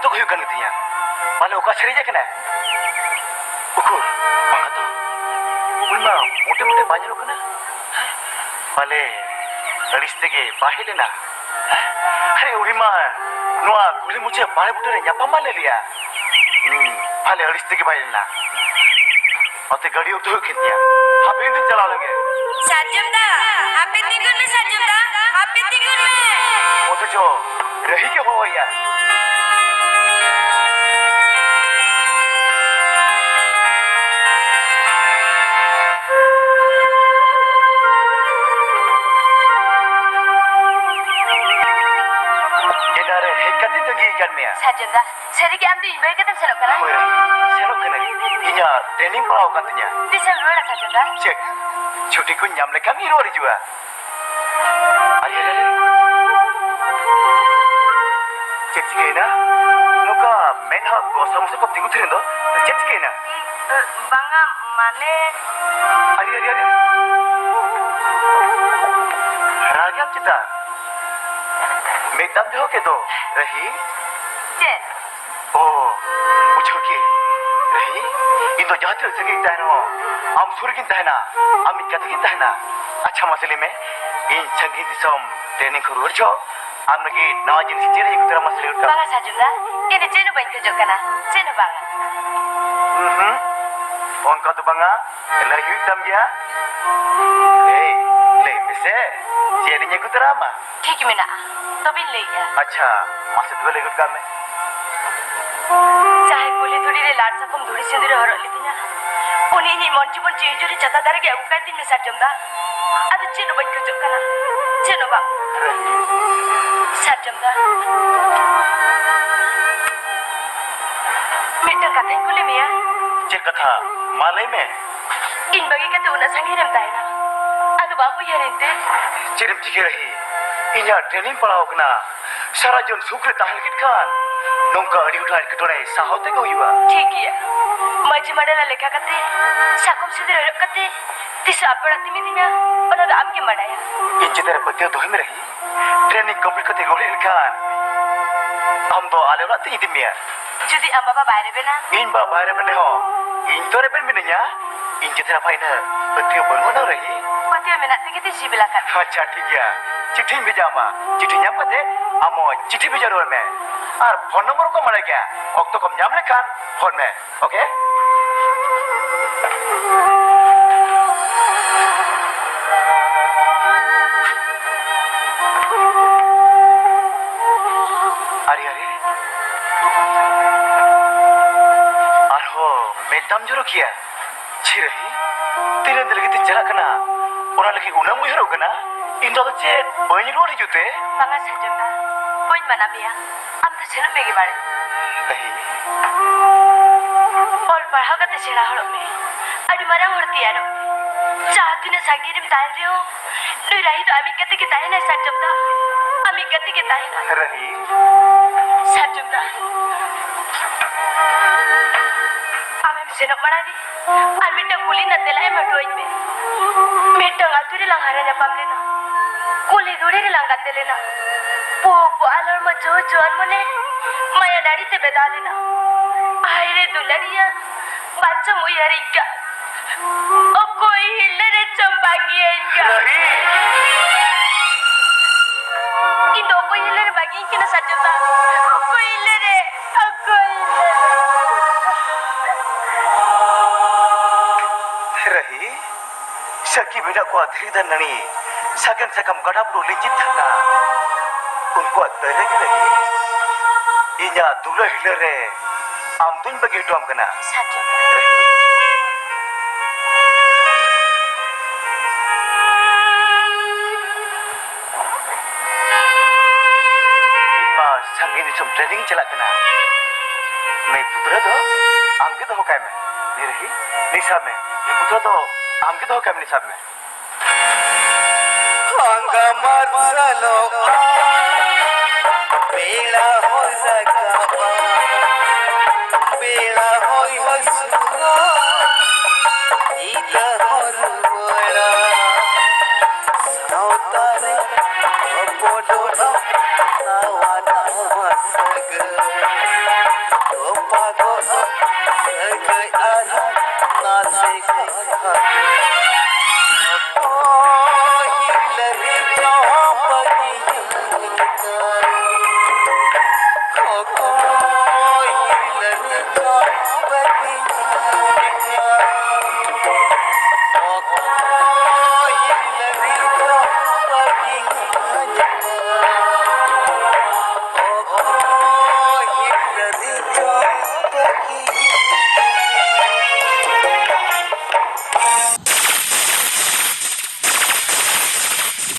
तो हुई kan gitinya माले ओका सरी जकना उकुर बांगा तो उनमा मोटे मोटे बाजलो कना माले अरिस्ते के बाहेले ना अरे उरिमा नुआ कुली मुझे बाले बुटे रे न्यापा माले लिया माले अरिस्ते के बाहेले ना अते गाड़ी उठो कितिया हापे दिन चला लेंगे साजमदा हापे तिगुन में साजमदा हापे तिगुन में वो तो जो रही के हो यार साजमदा सरी के आम तो इम्बाई के तन सेलो करा सेलो कने इnya training pau katanya दिशा रोड़ा साजमदा cek cuti ku nyam le kami ro juga ayo cek cikena nuka menha ko samse ko tingu thirendo cek cikena banga mane ayo ragyam cita medam jo ke do rahi cek oh bujo ke rahi इन तो जाते हो सके इतना है ना हम सुर की इतना है ना हम इक्कत की इतना है ना अच्छा मसले में इन चंगी दिसम ट्रेनिंग करूँ और जो हम लगी नवा जिनिस चेहरे एक तरह मसले उठा बांगा साजुदा ini cenu bain ke jokana cenu banga उनका तो बंगा लगी तम गया ले मिसे चेहरे एक तरह मा ठीक मिना तो बिन ले गया अच्छा मस्त वाले गुट काम में चाहे कुली थोड़ी रे लाड सकम थोड़ी सिंदूर हर लितिना उन्हीं ही मंची मंची जुरी चता दारे के उकाई दिन में साजमदा अब चेनु बन के जकना चेनु बा साजमदा मिटन कथा कुली मिया चेक कथा मालय में इन बगी के तो उना संगीरम दायना अदु बापू यरेंते चिरम चिके रही इन्या ट्रेनिंग पढ़ाओ कना सारा जन सुखले ताहल किट खान नौका अड़ी उठार कटोरे साहोते को युवा ठीक है मजी मडला लेखा कते साकम सिदर कते तिस आपड़ा तिमी दिना ओना आम के मडाया इन चितर पत्ते तो में रही ट्रेनिंग कंप्लीट करते रोले खान हम तो आले रात इति मिया जुदी am बाबा बाहर बेना इन बा बाहर बने हो इन तोरे बेन मिनया इन चितर फाइना पत्ते बनवा ना रही पत्ते में नाते के तिसी बिला का अच्छा ठीक है चिट्ठी भेजा मा चिट्ठी ᱧᱟᱢ ᱠᱟᱛᱮ ᱟᱢ चिट्ठी भेजा ᱨᱚᱲ ᱢᱮ ᱟᱨ ᱯᱷᱳᱱ ᱱᱚᱢᱵᱚᱨ ᱠᱚ ᱢᱟᱲᱟᱭ ᱜᱮᱭᱟ ᱚᱠᱛᱚ ᱠᱚᱢ ᱧᱟᱢ ᱞᱮᱠᱷᱟᱱ ᱯᱷᱳᱱ ᱢᱮ ओके अरे अरे आरो मेताम जरो किया छी रही तेरे दिल की चला कना ओना लगी उना मुहरो कना इन दो चे बनी रोड़ी जुते बांगा साजमदा कोई मना मिया am तो सेनु मेगे बाड़े नहीं और पढ़ा कते सेना हड़ो में अडी मरा हड़ती यारो चाहती ने संगीरम ताय रियो नई रही तो आमी कते के ताय ना साजमदा आमी कते के ताय ना रही साजमदा आमी सेनु पढ़ा दी आमी ट कुली न तेलाय मटोई में मेटंग आतुरी लंगारे ने पामले ना कुली दूरी रे लंगा तेले ना पो आलर म जो जोन मने माया नाड़ी ते बेदाले ना आयरे दुलरिया बच्चा मुयरी का ओ कोई हिले रे चंबागी है का इन दो कोई हिले रे बागी के ना सजता ओ कोई हिले रे ओ कोई रही सकी बिना को अधरी धननी सकन सकम गडा बुली जितना उनको तरह की रही इन्या दुला हिले रे आम तुम बगे टोम कना सजता संगीत सम ट्रेनिंग चला कना मैं पुत्र तो आम के तो हो काय में मेरे ही निसाब में ये पुत्र तो आम के तो हो काय में निसाब में अंगा मरसलो बेला हो सका बेला होई हसुआ इदा हरवड़ा सावतारे अपडोड़ा सावाना मसग बतिया